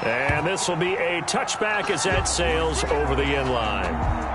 And this will be a touchback as that sails over the end line.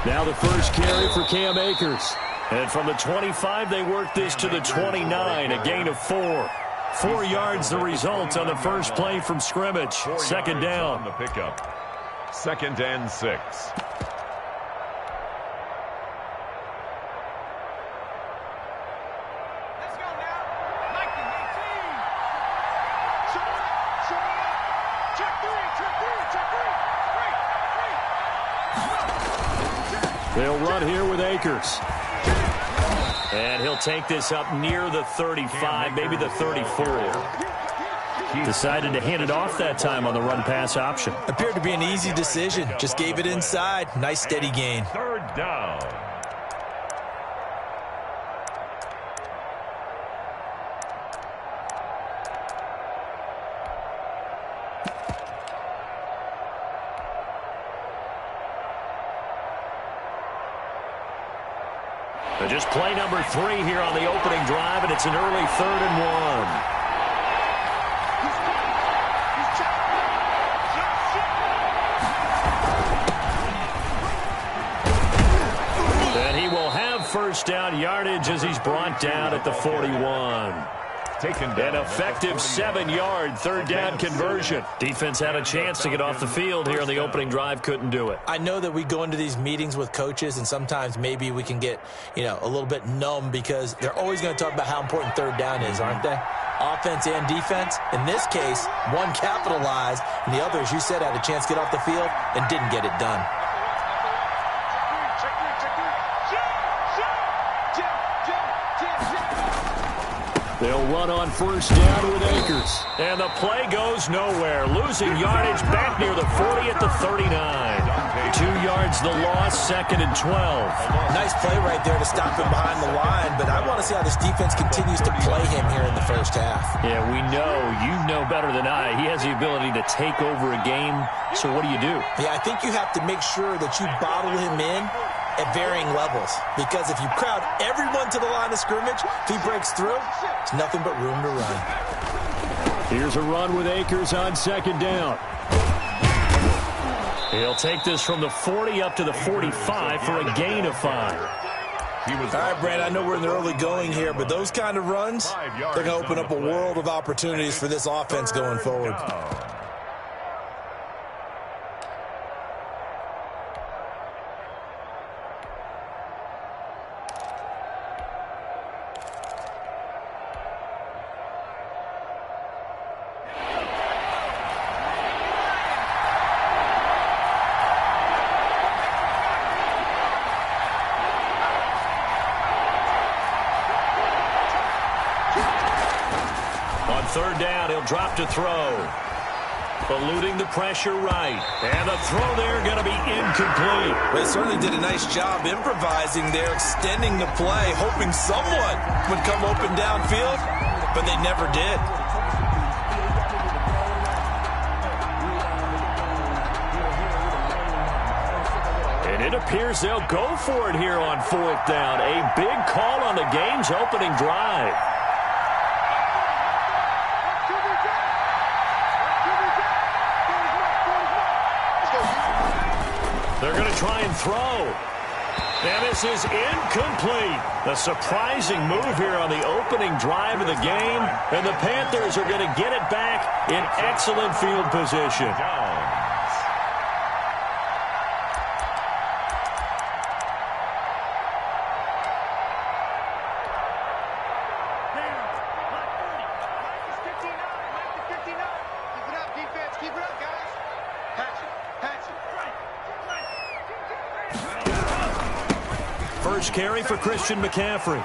Now the first carry for Cam Akers. And from the 25, they work this to the 29, a gain of 4. 4 yards the result on the first play from scrimmage. Second down. The pickup. 2nd and 6. They'll run here with Akers. And he'll take this up near the 35, maybe the 34. Decided to hand it off that time on the run-pass option. Appeared to be an easy decision. Just gave it inside. Nice steady gain. 3rd down. Just play number 3 here on the opening drive, and it's an early 3rd and 1. And he will have first down yardage as he's brought down at the 41. An effective 7-yard 3rd down conversion. Defense had a chance to get off the field here on the opening drive, couldn't do it. I know that we go into these meetings with coaches, and sometimes maybe we can get, a little bit numb because they're always going to talk about how important 3rd down is, aren't they? Offense and defense. In this case, one capitalized, and the other, as you said, had a chance to get off the field and didn't get it done. They'll run on first down with Akers. And the play goes nowhere. Losing yardage back near the 40 at the 39. 2 yards the loss, 2nd and 12. Nice play right there to stop him behind the line, but I want to see how this defense continues to play him here in the first half. Yeah, we know. You know better than I. He has the ability to take over a game, so what do you do? Yeah, I think you have to make sure that you bottle him in at varying levels, because if you crowd everyone to the line of scrimmage, if he breaks through, it's nothing but room to run. Here's a run with Akers on 2nd down. He'll take this from the 40 up to the 45 for a gain of 5. All right, Brad, I know we're in the early going here, but those kind of runs, they're going to open up a world of opportunities for this offense going forward. On 3rd down, he'll drop to throw. Eluding the pressure right. And the throw there going to be incomplete. They certainly did a nice job improvising there, extending the play, hoping someone would come open downfield, but they never did. And it appears they'll go for it here on 4th down. A big call on the game's opening drive. They're going to try and throw. And this is incomplete. A surprising move here on the opening drive of the game. And the Panthers are going to get it back in excellent field position. first carry for Christian McCaffrey.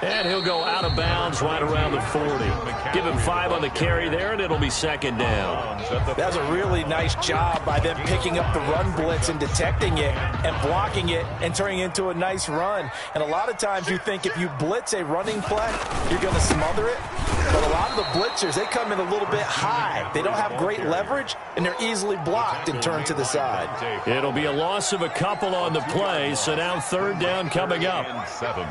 And he'll go out of bounds right around the 40. Give him 5 on the carry there, and it'll be second down. That's a really nice job by them picking up the run blitz and detecting it and blocking it and turning it into a nice run. And a lot of times you think if you blitz a running play, you're going to smother it. But a lot of the blitzers, they come in a little bit high. They don't have great leverage, and they're easily blocked and turned to the side. It'll be a loss of a couple on the play, so now third down coming up. 7.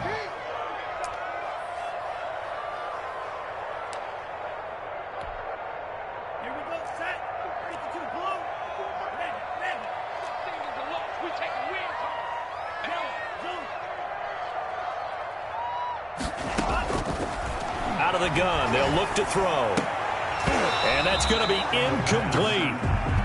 Out of the gun, they'll look to throw. And that's going to be incomplete.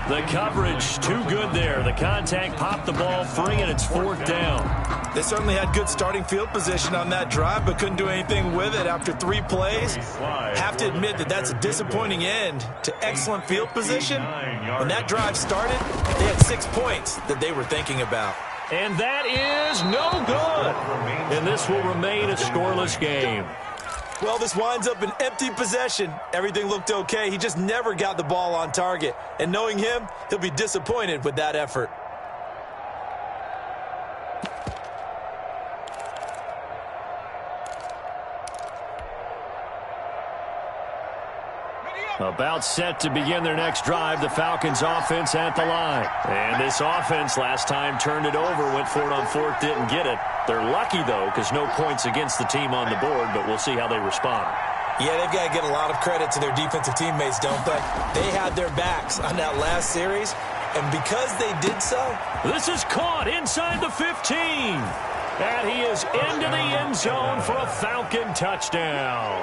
The coverage too good there. The contact popped the ball free, and it's fourth down. They certainly had good starting field position on that drive, but couldn't do anything with it after 3 plays. Have to admit that that's a disappointing end to excellent field position. When that drive started, they had 6 points that they were thinking about. And that is no good. And this will remain a scoreless game. Well, this winds up an empty possession. Everything looked okay. He just never got the ball on target. And knowing him, he'll be disappointed with that effort. About set to begin their next drive, the Falcons offense at the line. And this offense last time turned it over, went for it on fourth, didn't get it. They're lucky, though, because no points against the team on the board, but we'll see how they respond. Yeah, they've got to get a lot of credit to their defensive teammates, don't they? They had their backs on that last series, and because they did so... This is caught inside the 15. And he is into the end zone for a Falcon touchdown.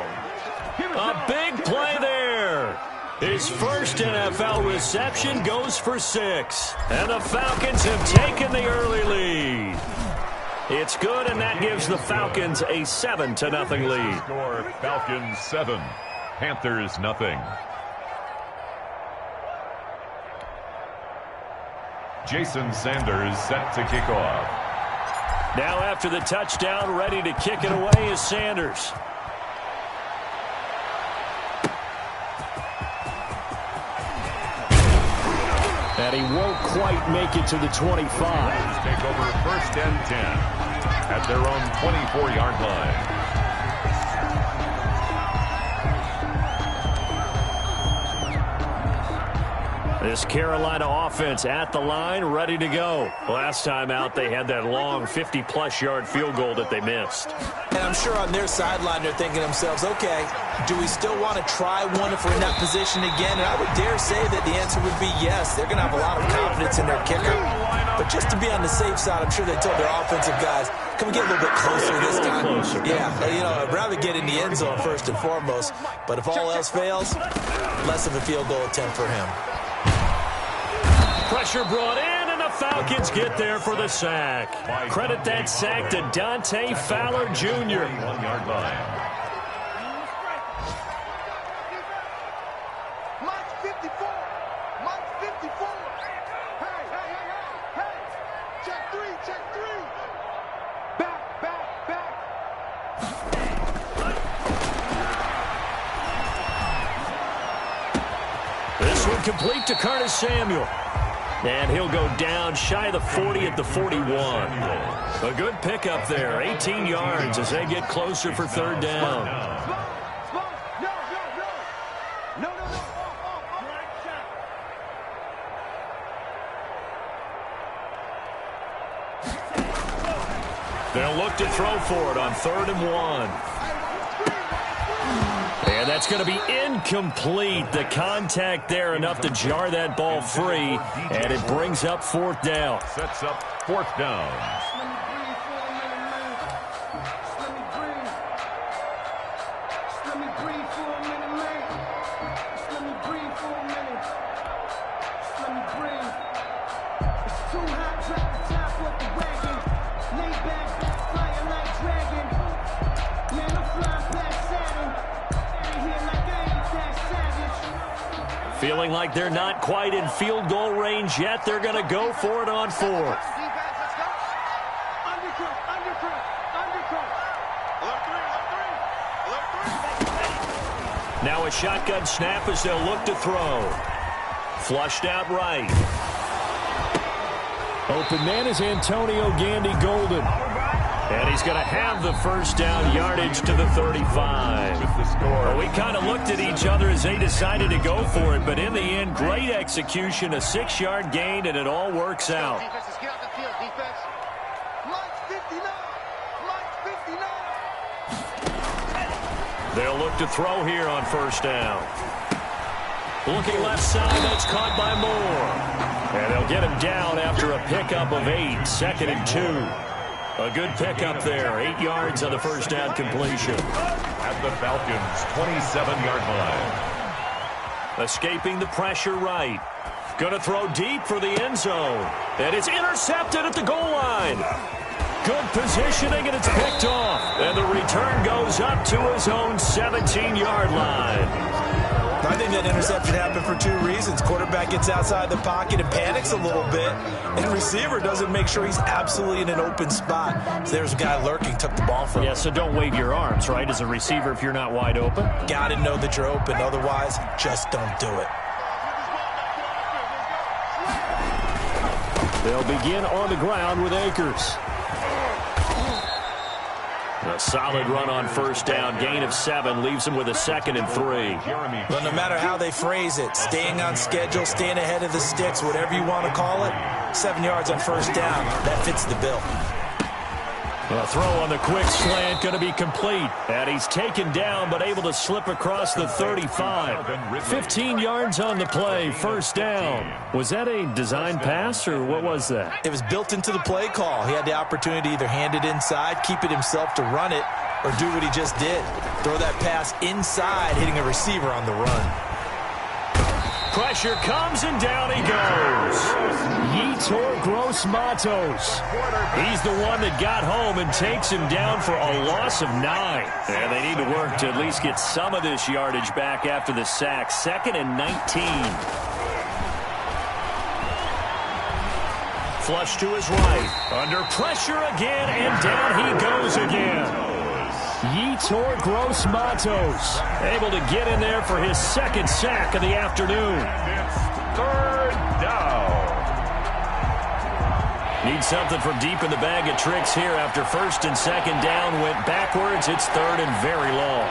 A big play there. His first NFL reception goes for 6. And the Falcons have taken the early lead. It's good, and that gives the Falcons a 7-0 lead. Score Falcons 7, Panthers nothing. Jason Sanders set to kick off. Now after the touchdown, ready to kick it away is Sanders. And he won't quite make it to the 25. Take over first and 10 at their own 24-yard line. This Carolina offense at the line, ready to go. Last time out, they had that long 50-plus yard field goal that they missed. And I'm sure on their sideline, they're thinking to themselves, okay, do we still want to try one if we're in that position again? And I would dare say that the answer would be yes. They're going to have a lot of confidence in their kicker. But just to be on the safe side, I'm sure they told their offensive guys, can we get a little bit closer this time? Yeah, you know, I'd rather get in the end zone first and foremost. But if all else fails, less of a field goal attempt for him. Pressure brought in, and the Falcons get there for the sack. Credit that sack to Dante Fowler Jr. 1-yard line. Mike 54. Mike 54. Hey. Check 3. Back. This one complete to Curtis Samuel. And he'll go down shy of the 40 at the 41. A good pickup there, 18 yards as they get closer for third down. No. They'll look to throw for it on 3rd and 1. And that's going to be incomplete. The contact there enough to jar that ball free, and it brings up 4th down. Sets up 4th down. Feeling like they're not quite in field goal range yet. They're going to go for it on 4th. a shotgun snap as they'll look to throw. Flushed out right. Open man is Antonio Gandy Golden. And he's going to have the first down yardage to the 35. Well, we kind of looked at each other as they decided to go for it, but in the end, great execution, a 6-yard gain, and it all works out. Defenses, get off the field, defense. Line's 59. Line's 59. They'll look to throw here on first down. Looking left side, that's caught by Moore. And they'll get him down after a pickup of 8, 2nd and 2. A good pickup there, 8 yards on the first down completion. At the Falcons' 27-yard line. Escaping the pressure right. Going to throw deep for the end zone. And it's intercepted at the goal line. Good positioning, and it's picked off. And the return goes up to his own 17-yard line. I think that interception happened for 2 reasons. Quarterback gets outside the pocket and panics a little bit, and the receiver doesn't make sure he's absolutely in an open spot. So there's a guy lurking, took the ball from him. Yeah, so don't wave your arms, right, as a receiver if you're not wide open. Got to know that you're open. Otherwise, just don't do it. They'll begin on the ground with Akers. A solid run on first down. Gain of 7 leaves him with a 2nd and 3. But no matter how they phrase it, staying on schedule, staying ahead of the sticks, whatever you want to call it, 7 yards on first down, that fits the bill. A throw on the quick slant going to be complete. And he's taken down but able to slip across the 35. 15 yards on the play, first down. Was that a design pass or what was that? It was built into the play call. He had the opportunity to either hand it inside, keep it himself to run it, or do what he just did. Throw that pass inside, hitting a receiver on the run. Pressure comes and down he goes. Yetur Gross-Matos. He's the one that got home and takes him down for a loss of 9. And they need to work to at least get some of this yardage back after the sack. 2nd and 19. Flush to his right. Under pressure again, and down he goes again. Yetur Gross-Matos able to get in there for his 2nd sack of the afternoon. 3rd down. Need something from deep in the bag of tricks here after 1st and 2nd down went backwards. It's 3rd and very long.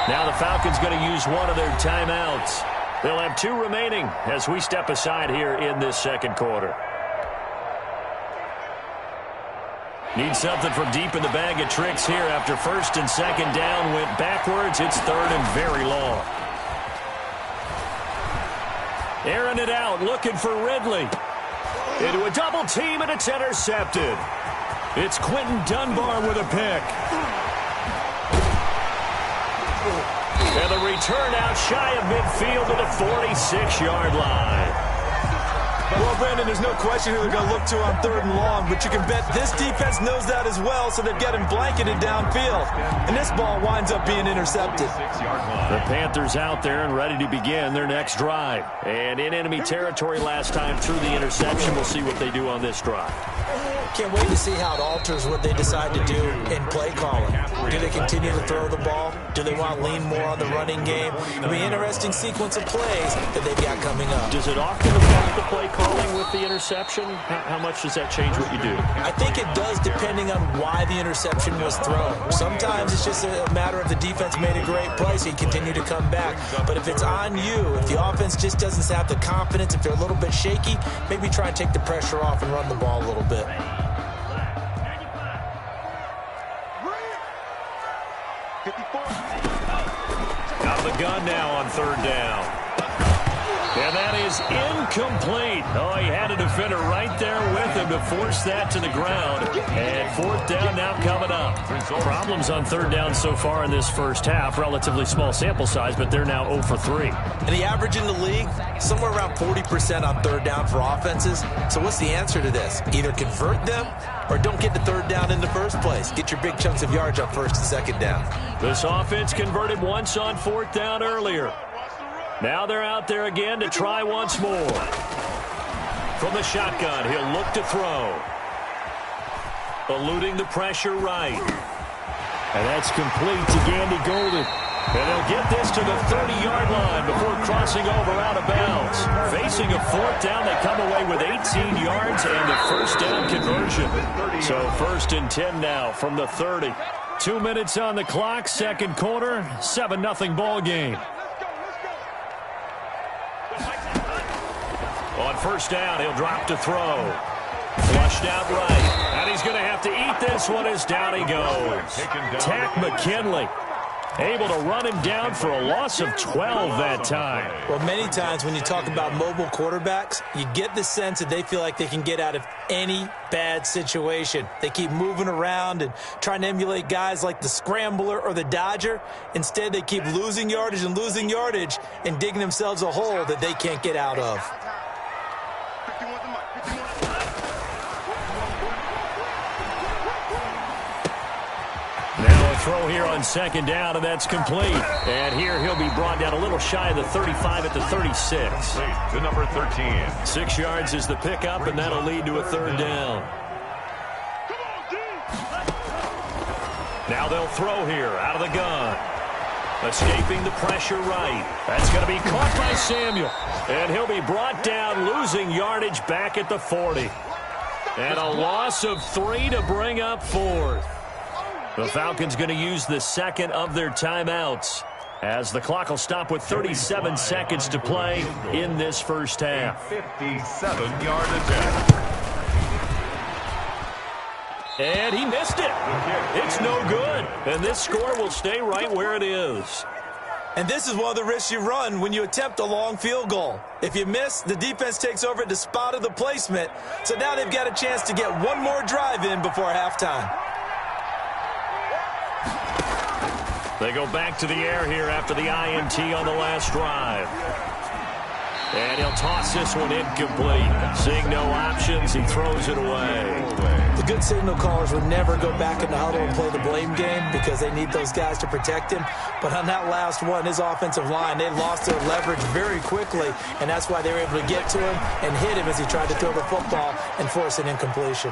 Now the Falcons going to use one of their timeouts. They'll have 2 remaining as we step aside here in this 2nd quarter. Need something from deep in the bag of tricks here after 1st and 2nd down went backwards. It's 3rd and very long. Airing it out, looking for Ridley. Into a double team, and it's intercepted. It's Quentin Dunbar with a pick. And the return out shy of midfield to the 46-yard line. Well, Brandon, there's no question who they're going to look to on 3rd and long, but you can bet this defense knows that as well, so they've got him blanketed downfield. And this ball winds up being intercepted. The Panthers out there and ready to begin their next drive. And in enemy territory last time through the interception. We'll see what they do on this drive. Can't wait to see how it alters what they decide to do in play calling. Do they continue to throw the ball? Do they want to lean more on the running game? I mean, interesting sequence of plays that they've got coming up. Does it often affect the play calling with the interception? How much does that change what you do? I think it does depending on why the interception was thrown. Sometimes it's just a matter of the defense made a great play, so you continue to come back. But if it's on you, if the offense just doesn't have the confidence, if they're a little bit shaky, maybe try and take the pressure off and run the ball a little bit. Out of the gun now on 3rd down. And that is incomplete. Oh, he had a defender right there with him to force that to the ground. And 4th down now coming up. Problems on 3rd down so far in this first half. Relatively small sample size, but they're now 0 for 3. And the average in the league, somewhere around 40% on 3rd down for offenses. So what's the answer to this? Either convert them or don't get to 3rd down in the first place. Get your big chunks of yards on 1st and 2nd down. This offense converted once on 4th down earlier. Now they're out there again to try once more. From the shotgun, he'll look to throw. Eluding the pressure right. And that's complete to Gandy Golden. And they'll get this to the 30-yard line before crossing over out of bounds. Facing a fourth down, they come away with 18 yards and the first down conversion. So 1st and 10 now from the 30. 2 minutes on the clock, second quarter, 7-0 ball game. On first down, he'll drop to throw. Flushed out right. And he's going to have to eat this one as down he goes. Tack McKinley able to run him down for a loss of 12 that time. Well, many times when you talk about mobile quarterbacks, you get the sense that they feel like they can get out of any bad situation. They keep moving around and trying to emulate guys like the scrambler or the dodger. Instead, they keep losing yardage and digging themselves a hole that they can't get out of. Now a throw here on second down, and that's complete. And here he'll be brought down a little shy of the 35 at the 36. To number 13. 6 yards is the pickup, and that'll lead to a third down. Now they'll throw here out of the gun. Escaping the pressure right. That's going to be caught by Samuel. And he'll be brought down, losing yardage back at the 40. And a loss of 3 to bring up 4th. The Falcons going to use the second of their timeouts as the clock will stop with 37 seconds to play in this first half. 57-yard attempt. And he missed it. It's no good. And this score will stay right where it is. And this is one of the risks you run when you attempt a long field goal. If you miss, the defense takes over at the spot of the placement. So now they've got a chance to get one more drive in before halftime. They go back to the air here after the INT on the last drive. And he'll toss this one incomplete. Seeing no options, he throws it away. The good signal callers would never go back in the huddle and play the blame game because they need those guys to protect him. But on that last one, his offensive line, they lost their leverage very quickly, and that's why they were able to get to him and hit him as he tried to throw the football and force an incompletion.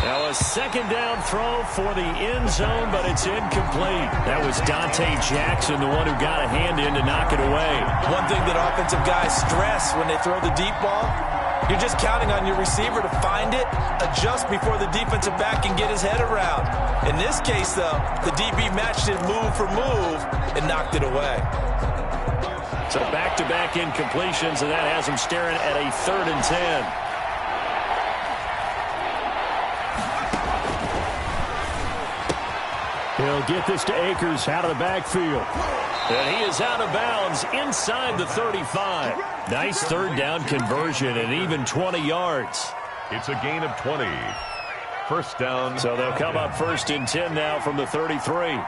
Now a second down throw for the end zone, but it's incomplete. That was Dante Jackson, the one who got a hand in to knock it away. One thing that offensive guys stress when they throw the deep ball, you're just counting on your receiver to find it, adjust before the defensive back can get his head around. In this case, though, the DB matched it move for move and knocked it away. So back-to-back incompletions, and that has him staring at a 3rd and 10. He'll get this to Akers out of the backfield. And he is out of bounds inside the 35. Nice third down conversion and even 20 yards. It's a gain of 20. First down. So they'll come up 1st and 10 now from the 33.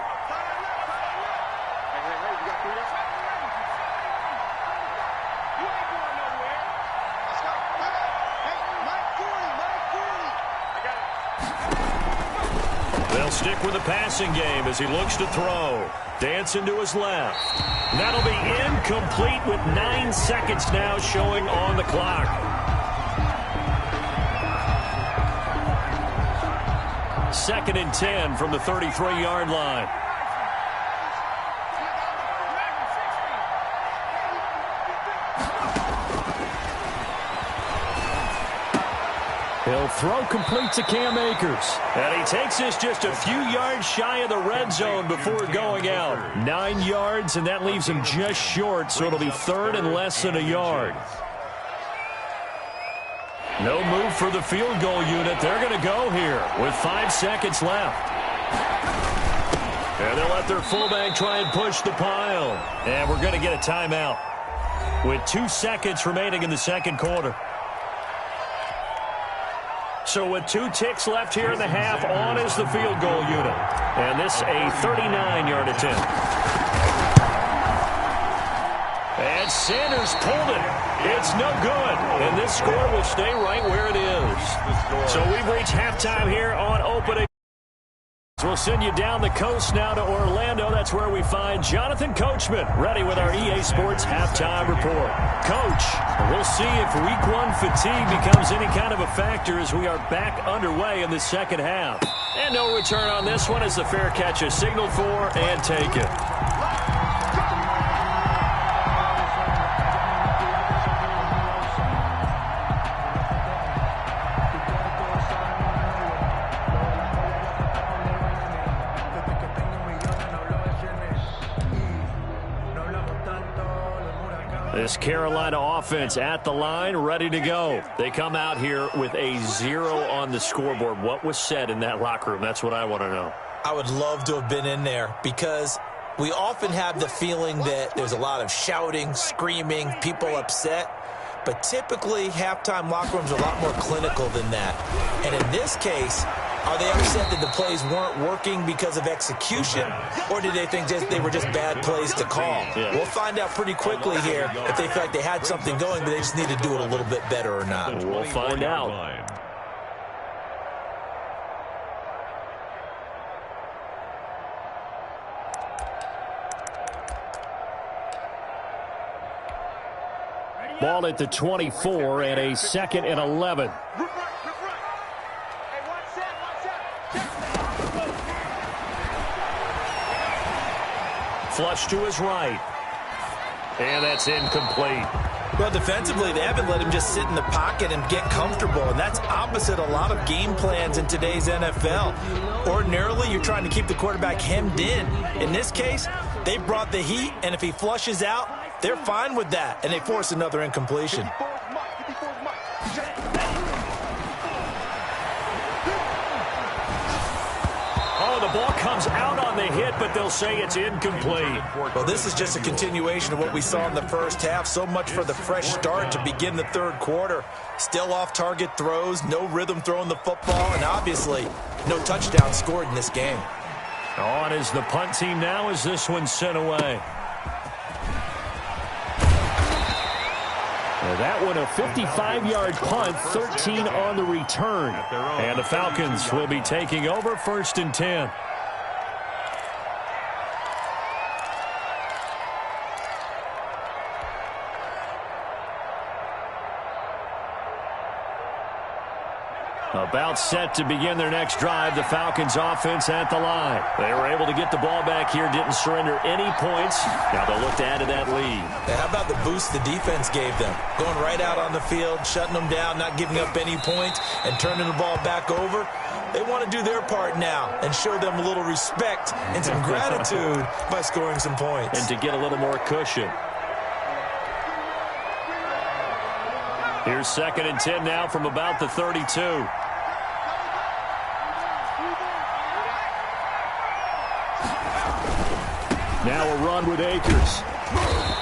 Stick with the passing game as he looks to throw. Dancing to his left. That'll be incomplete with 9 seconds now showing on the clock. Second and 10 from the 33-yard line. He'll throw complete to Cam Akers. And he takes this just a few yards shy of the red zone before going out. 9 yards, and that leaves him just short, so it'll be 3rd and less than a yard. No move for the field goal unit. They're going to go here with 5 seconds left. And they'll let their fullback try and push the pile. And we're going to get a timeout with 2 seconds remaining in the second quarter. So with 2 ticks left here in the half, on is the field goal unit. And this a 39-yard attempt. And Sanders pulled it. It's no good. And this score will stay right where it is. So we've reached halftime here on opening. We'll send you down the coast now to Orlando. That's where we find Jonathan Coachman, ready with our EA Sports Halftime Report. Coach, we'll see if Week 1 fatigue becomes any kind of a factor as we are back underway in the second half. And no return on this one as the fair catch is signaled for and taken. This Carolina offense at the line, ready to go. They come out here with a 0 on the scoreboard. What was said in that locker room? That's what I want to know. I would love to have been in there because we often have the feeling that there's a lot of shouting, screaming, people upset. But typically, halftime locker rooms are a lot more clinical than that. And in this case, are they upset that the plays weren't working because of execution, or did they think they were just bad plays to call? Yeah. We'll find out pretty quickly here if they feel like they had something going, but they just need to do it a little bit better or not. We'll find out. Ball at the 24 and a 2nd and 11. Flush to his right. And that's incomplete. Well, defensively, they haven't let him just sit in the pocket and get comfortable, and that's opposite a lot of game plans in today's NFL. Ordinarily, you're trying to keep the quarterback hemmed in. In this case, they brought the heat, and if he flushes out, they're fine with that, and they force another incompletion. Oh, the ball comes out on the hit, but they'll say it's incomplete. Well, this is just a continuation of what we saw in the first half. So much for the fresh start to begin the third quarter. Still off-target throws, no rhythm throwing the football, and obviously no touchdown scored in this game. On is the punt team now as this one's sent away. That one a 55-yard punt, 13 on the return. And the Falcons will be taking over 1st and 10. About set to begin their next drive, the Falcons offense at the line. They were able to get the ball back here, didn't surrender any points. Now they'll look to add to that lead. How about the boost the defense gave them? Going right out on the field, shutting them down, not giving up any points, and turning the ball back over. They want to do their part now and show them a little respect and some gratitude by scoring some points. And to get a little more cushion. Here's 2nd and 10 now from about the 32. Now a run with Akers.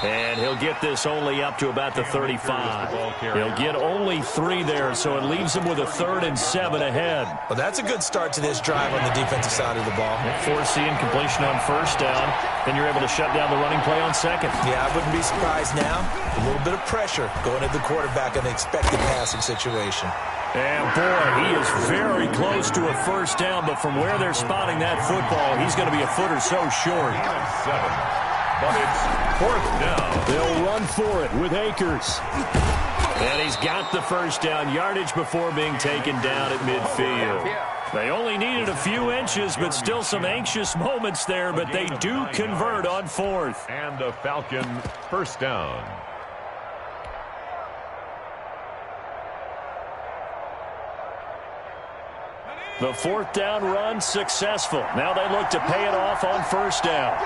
And he'll get this only up to about the 35. He'll get only 3 there, so it leaves him with a 3rd and 7 ahead. Well, that's a good start to this drive on the defensive side of the ball. Force the incompletion on 1st down. Then you're able to shut down the running play on 2nd. Yeah, I wouldn't be surprised now. A little bit of pressure going at the quarterback in an expected passing situation. And, boy, he is very close to a 1st down, but from where they're spotting that football, he's going to be a foot or so short. 7. But it's 4th down. They'll run for it with Akers. And he's got the 1st down yardage before being taken down at midfield. They only needed a few inches, but still some anxious moments there, but they do convert on 4th. And a Falcon 1st down. The 4th down run successful. Now they look to pay it off on 1st down.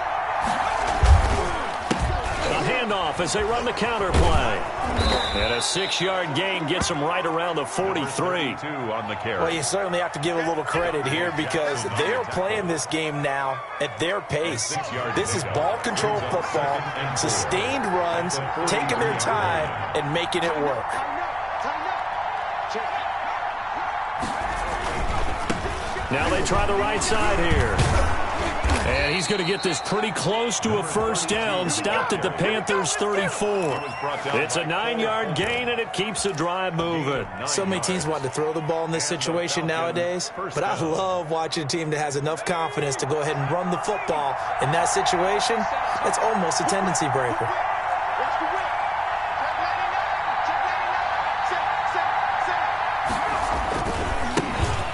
A handoff as they run the counter play. And a 6-yard gain gets them right around the 43. On the carry. Well, you certainly have to give a little credit here because they're playing this game now at their pace. This is ball control football, sustained runs, taking their time, and making it work. Now they try the right side here. And he's he's going to get this pretty close to a first down, stopped at the Panthers' 34. It's a 9-yard gain, and it keeps the drive moving. So many teams want to throw the ball in this situation nowadays, but I love watching a team that has enough confidence to go ahead and run the football. In that situation, that's almost a tendency breaker.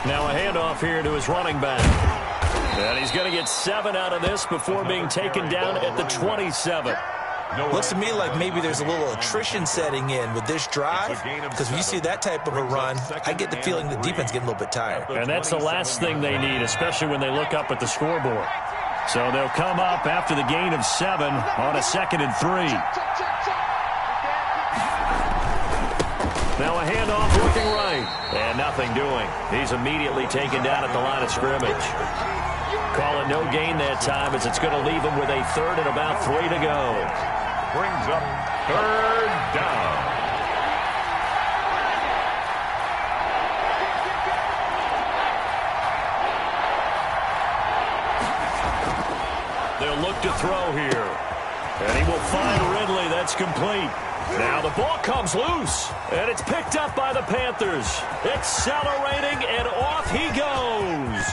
Now a handoff here to his running back. And he's going to get 7 out of this before being taken down at the 27. Looks to me like maybe there's a little attrition setting in with this drive, because when you see that type of a run, I get the feeling the defense getting a little bit tired. And that's the last thing they need, especially when they look up at the scoreboard. So they'll come up after the gain of 7 on a 2nd and 3. Now a handoff looking right. And nothing doing. He's immediately taken down at the line of scrimmage. Call it no gain that time, as it's going to leave him with a 3rd and about 3 to go. Brings up 3rd down. They'll look to throw here. And he will find Ridley. That's complete. Now the ball comes loose, and it's picked up by the Panthers. Accelerating, and off he goes.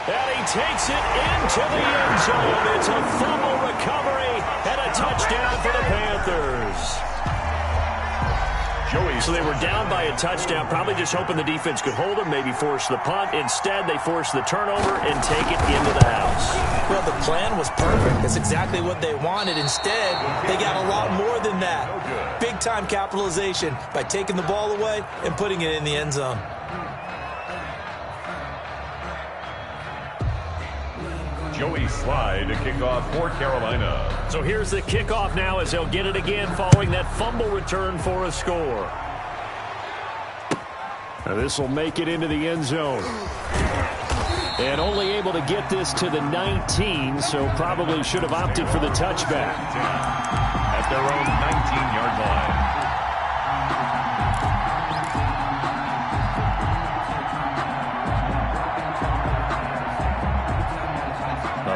And he takes it into the end zone. It's a fumble recovery and a touchdown for the Panthers. So they were down by a touchdown, probably just hoping the defense could hold them, maybe force the punt. Instead, they force the turnover and take it into the house. Well, the plan was perfect. That's exactly what they wanted. Instead, they got a lot more than that. Big-time capitalization by taking the ball away and putting it in the end zone. Joey Slide to kick off for Carolina. So here's the kickoff now, as they'll get it again following that fumble return for a score. Now this will make it into the end zone. And only able to get this to the 19, so probably should have opted for the touchback. At their own 19-yard line.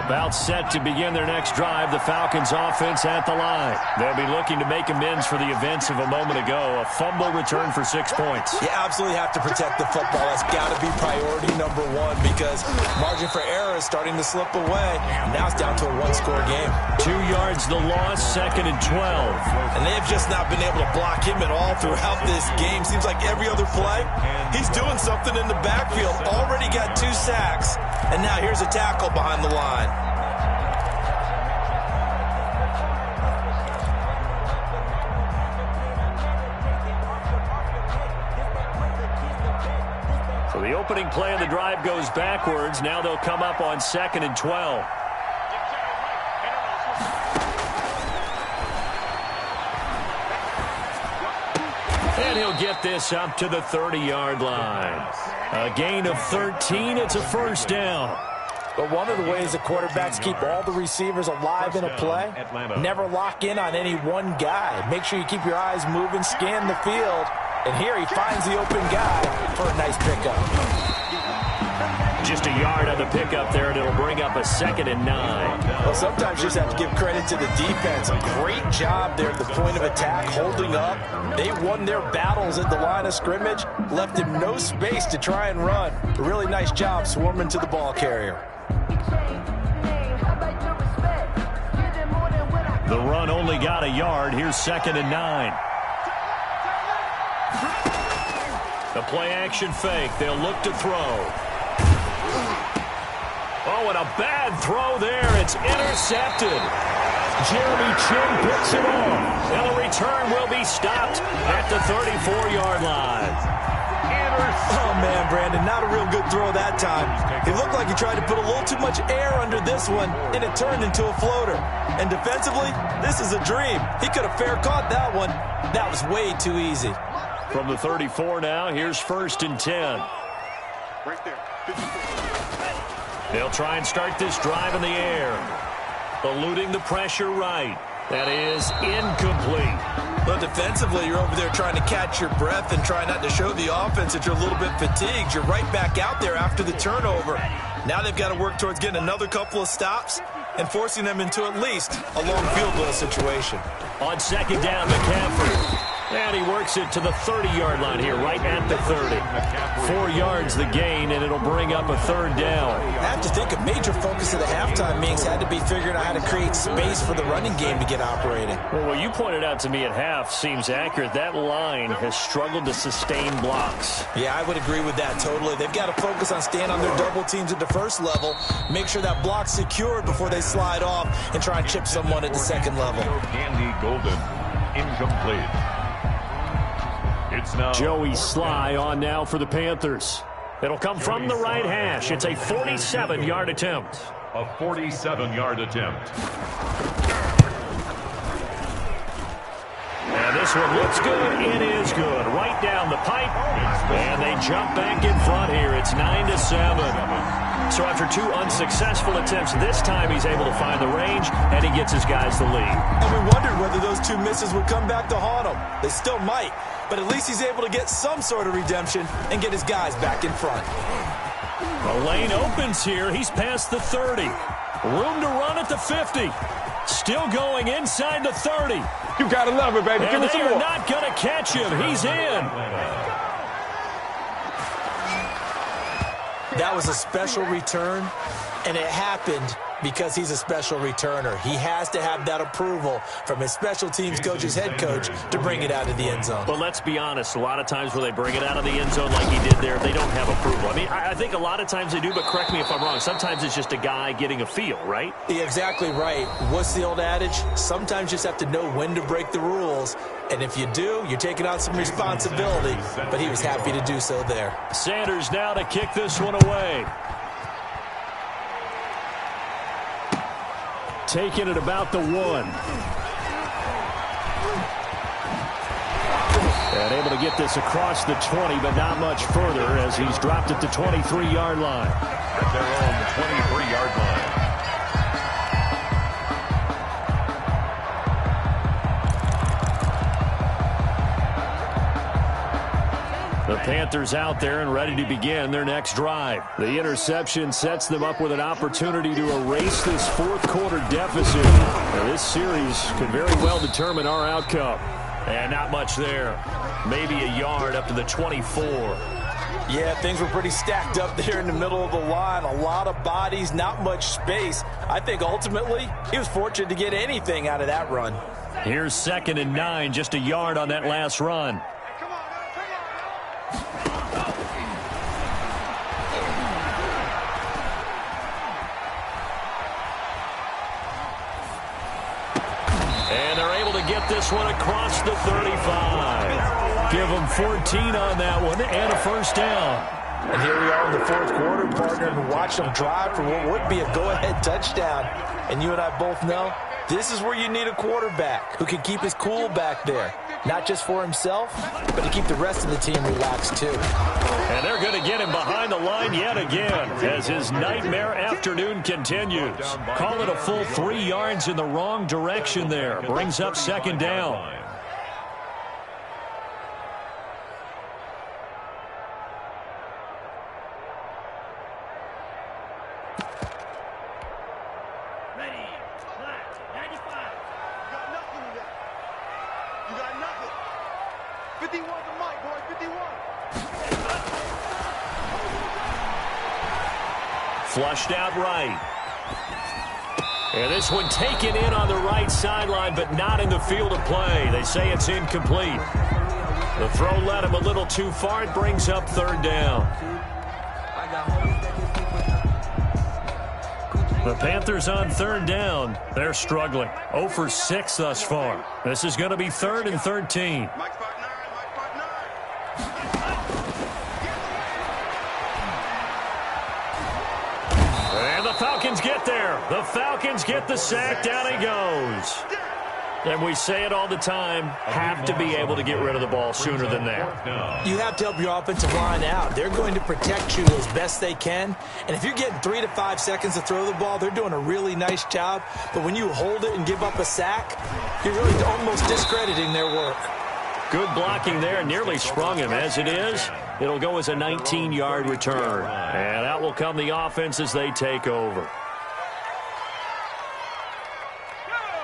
About set to begin their next drive, the Falcons offense at the line. They'll be looking to make amends for the events of a moment ago. A fumble return for 6 points. You absolutely have to protect the football. That's got to be priority number 1, because margin for error is starting to slip away. Now it's down to a 1-score game. 2 yards the loss, 2nd and 12. And they've just not been able to block him at all throughout this game. Seems like every other play, he's doing something in the backfield. Already got 2 sacks, and now here's a tackle behind the line. So the opening play of the drive goes backwards. Now they'll come up on 2nd and 12. And he'll get this up to the 30-yard line. A gain of 13. It's a first down. But one of the ways the quarterbacks keep all the receivers alive in a play, never lock in on any one guy. Make sure you keep your eyes moving, scan the field, and here he finds the open guy for a nice pickup. Just a yard on the pickup there, and it'll bring up a 2nd and 9. Well, sometimes you just have to give credit to the defense. A great job there at the point of attack, holding up. They won their battles at the line of scrimmage, left him no space to try and run. A really nice job swarming to the ball carrier. The run only got a yard. Here's 2nd and 9. The play-action fake. They'll look to throw. Oh, and a bad throw there. It's intercepted. Jeremy Chin picks it off. And the return will be stopped at the 34-yard line. Oh, man, Brandon, not a real good throw that time. It looked like he tried to put a little too much air under this one, and it turned into a floater. And defensively, this is a dream. He could have fair caught that one. That was way too easy. From the 34 now, here's 1st and 10. Right there. They'll try and start this drive in the air. Eluding the pressure right. That is incomplete. But defensively, you're over there trying to catch your breath and try not to show the offense that you're a little bit fatigued. You're right back out there after the turnover. Now they've got to work towards getting another couple of stops and forcing them into at least a long field goal situation. On second down, McCaffrey. And he works it to the 30-yard line here, right at the 30. 4 yards the gain, and it'll bring up a third down. I have to think a major focus of the halftime meetings had to be figuring out how to create space for the running game to get operating. Well, what you pointed out to me at half seems accurate. That line has struggled to sustain blocks. Yeah, I would agree with that totally. They've got to focus on staying on their double teams at the first level, make sure that block's secured before they slide off and try and chip someone at the second level. Andy Golden, incomplete. It's now Joey Sly on now for the Panthers. It'll come from the right hash. It's a 47-yard attempt. A 47-yard attempt. And this one looks good. It is good. Right down the pipe. And they jump back in front here. It's 9-7. So after 2 unsuccessful attempts, this time he's able to find the range, and he gets his guys the lead. And we wondered whether those 2 misses would come back to haunt him. They still might, but at least he's able to get some sort of redemption and get his guys back in front. The lane opens here. He's past the 30. Room to run at the 50. Still going inside the 30. You gotta love it, baby. Give And me some they are more. not going to catch him. He's in. That was a special return, and it happened because he's a special returner. He has to have that approval from his special teams coach's head coach to bring it out of the end zone. But let's be honest, a lot of times when they bring it out of the end zone like he did there, they don't have approval. I mean, I think a lot of times they do, but correct me if I'm wrong. Sometimes it's just a guy getting a feel, right? Yeah, exactly right. What's the old adage? Sometimes you just have to know when to break the rules. And if you do, you're taking on some responsibility. But he was happy to do so there. Sanders now to kick this one away. Taking it about the 1. And able to get this across the 20, but not much further as he's dropped at the 23-yard line. At their own 23-yard line. The Panthers out there and ready to begin their next drive. The interception sets them up with an opportunity to erase this fourth-quarter deficit. Now, this series could very well determine our outcome. And not much there. Maybe a yard up to the 24. Yeah, things were pretty stacked up there in the middle of the line. A lot of bodies, not much space. I think ultimately he was fortunate to get anything out of that run. Here's 2nd and 9, just a yard on that last run. Get this one across the 35. Give them 14 on that one and a first down. And here we are in the fourth quarter, partner, and watch them drive for what would be a go-ahead touchdown. And you and I both know this is where you need a quarterback who can keep his cool back there. Not just for himself, but to keep the rest of the team relaxed too. And they're going to get him behind the line yet again as his nightmare afternoon continues. Call it a full 3 yards in the wrong direction there. Brings up 2nd down. Flushed out right. And this one taken in on the right sideline, but not in the field of play. They say it's incomplete. The throw led him a little too far. It brings up 3rd down. The Panthers on 3rd down. They're struggling. 0 for 6 thus far. This is going to be 3rd and 13. And the Falcons get there. The Falcons get the sack. Down he goes. And we say it all the time, have to be able to get rid of the ball sooner than that. You have to help your offensive line out. They're going to protect you as best they can. And if you're getting 3 to 5 seconds to throw the ball, they're doing a really nice job. But when you hold it and give up a sack, you're really almost discrediting their work. Good blocking there, nearly sprung him. As it is, it'll go as a 19-yard return. And out will come the offense as they take over.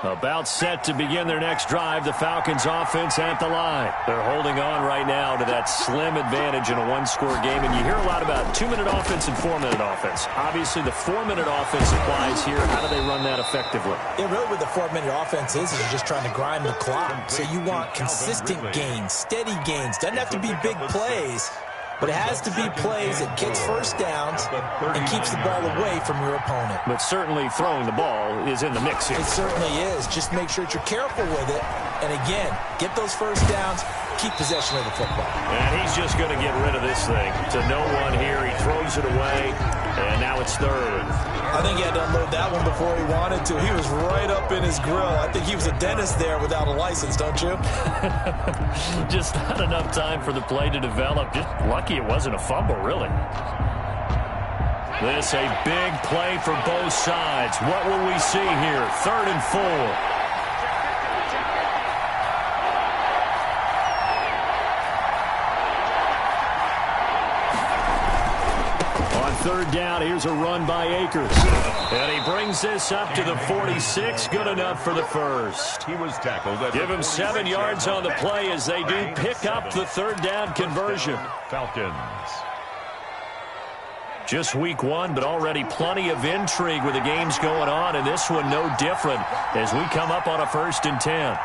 About set to begin their next drive, the Falcons offense at the line. They're holding on right now to that slim advantage in a one-score game, and you hear a lot about 2-minute offense and 4-minute offense. Obviously, the 4-minute offense applies here. How do they run that effectively? Yeah, really what the 4-minute offense is you're just trying to grind the clock. So you want consistent gains, steady gains. Doesn't have to be big plays, but it has to be plays that gets first downs and keeps the ball away from your opponent. But certainly throwing the ball is in the mix here. It certainly is. Just make sure that you're careful with it. And again, get those first downs, keep possession of the football. And he's just going to get rid of this thing to no one here. He throws it away, and now it's third. I think he had to unload that one before he wanted to. He was right up in his grill. I think he was a dentist there without a license, don't you? Just not enough time for the play to develop. Just lucky it wasn't a fumble, really. This a big play for both sides. What will we see here? 3rd and 4. Third down, here's a run by Akers. And he brings this up to the 46. Good enough for the first. He was tackled. Give him 7 yards on the play as they do pick up the third down conversion. Falcons. Just week 1, but already plenty of intrigue with the games going on, and this one no different as we come up on a 1st and 10.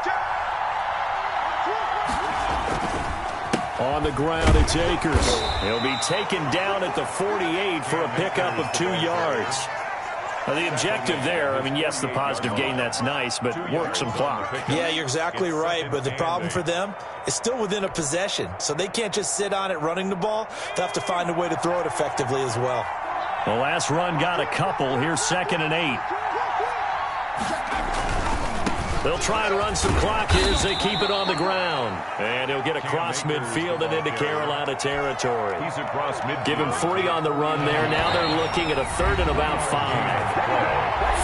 On the ground, it's Akers. He'll be taken down at the 48 for a pickup of 2 yards. Now, the objective there, I mean, yes, the positive gain, that's nice, but work some clock. Yeah, you're exactly right, but the problem for them is still within a possession, so they can't just sit on it running the ball. They'll have to find a way to throw it effectively as well. The last run got a couple. Here's 2nd and 8. They'll try and run some clock here as they keep it on the ground. And he'll get across midfield and into Carolina territory. He's across midfield. Give him 3 on the run there. Now they're looking at a 3rd and about 5.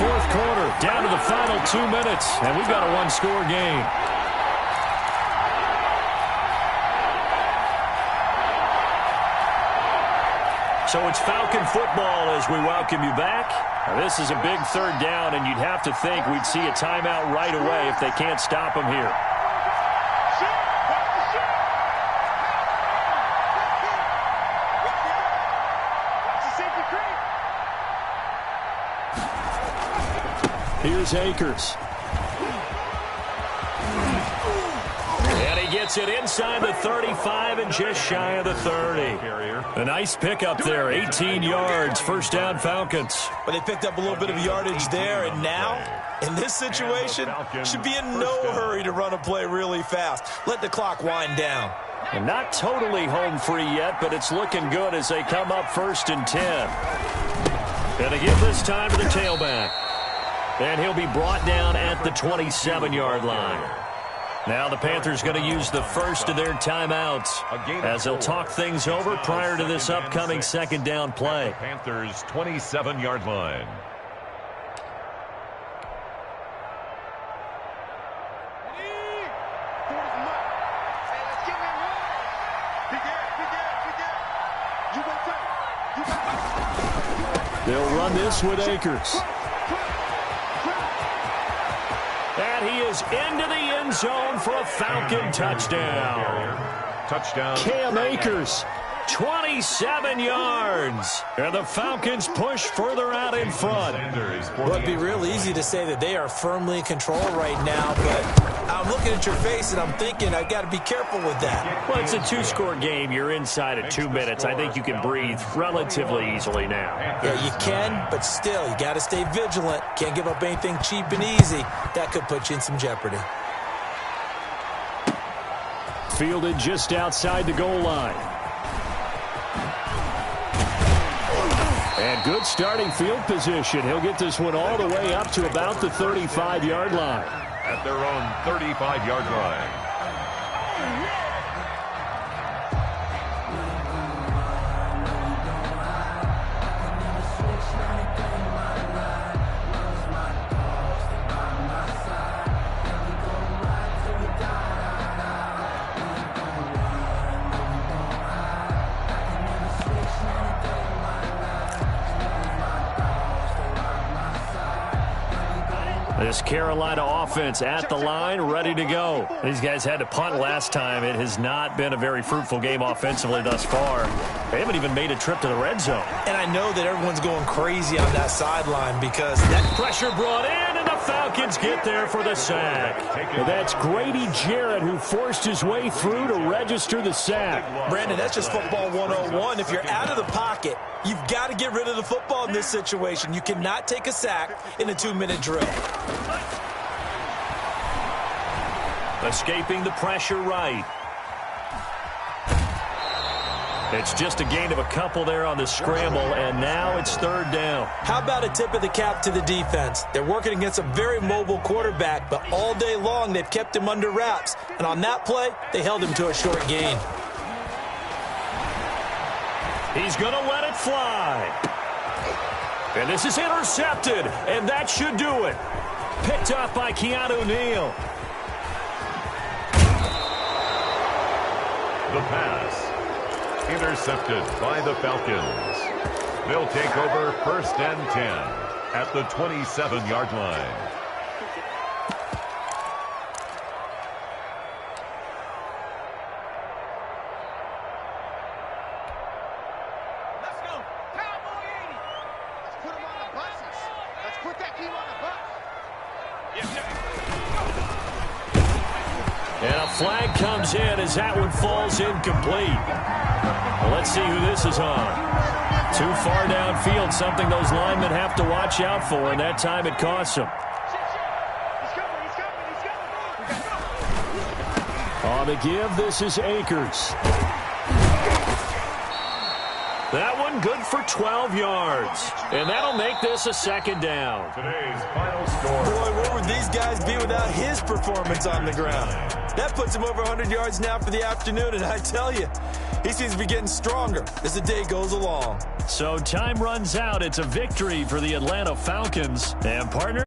4th quarter, down to the final 2 minutes. And we've got a one-score game. So it's Falcon football as we welcome you back. Now, this is a big 3rd down, and you'd have to think we'd see a timeout right away if they can't stop them here. Here's Akers. And he gets it inside the 35 and just shy of the 30. A nice pickup there, 18 yards, 1st down Falcons. But they picked up a little bit of yardage there, and now, in this situation, should be in no hurry to run a play really fast. Let the clock wind down. And not totally home free yet, but it's looking good as they come up 1st and 10. Going to give this time to the tailback. And he'll be brought down at the 27-yard line. Now the Panthers going to use the first of their timeouts as they'll talk things over prior to this upcoming 2nd down play. Panthers 27-yard line. They'll run this with Akers. And he is into the end zone for a Falcon touchdown. Touchdown. Cam Akers, 27 yards. And the Falcons push further out in front. Well, it'd be real easy to say that they are firmly in control right now, but I'm looking at your face and I'm thinking I've got to be careful with that. Well, it's a 2-score game. You're inside of 2 minutes. I think you can breathe relatively easily now. Yeah, you can, but still, you got to stay vigilant. Can't give up anything cheap and easy. That could put you in some jeopardy. Fielded just outside the goal line. And good starting field position. He'll get this one all the way up to about the 35-yard line. At their own 35-yard line. This Carolina offense at the line, ready to go. These guys had to punt last time. It has not been a very fruitful game offensively thus far. They haven't even made a trip to the red zone. And I know that everyone's going crazy on that sideline because that pressure brought in, and the Falcons get there for the sack. Well, that's Grady Jarrett who forced his way through to register the sack. Brandon, that's just football 101. If you're out of the pocket, you've got to get rid of the football in this situation. You cannot take a sack in a 2-minute drill. Escaping the pressure right. It's just a gain of a couple there on the scramble, and now it's third down. How about a tip of the cap to the defense? They're working against a very mobile quarterback, but all day long they've kept him under wraps. And on that play, they held him to a short gain. He's going to let it fly. And this is intercepted, and that should do it. Picked up by Keanu Neal. The pass. Intercepted by the Falcons. They'll take over 1st and 10 at the 27-yard line. Let's go. Cowboy 80. Let's put him on the buses. Let's put that team on the bus. Yes, sir. And a flag comes in as that one falls incomplete. Well, let's see who this is on. Too far downfield, something those linemen have to watch out for, and that time it costs them. On the give, this is Akers. That one good for 12 yards. And that'll make this a second down. Today's final score. Boy, where would these guys be without his performance on the ground? That puts him over 100 yards now for the afternoon, and I tell you, he seems to be getting stronger as the day goes along. So time runs out. It's a victory for the Atlanta Falcons. And partner,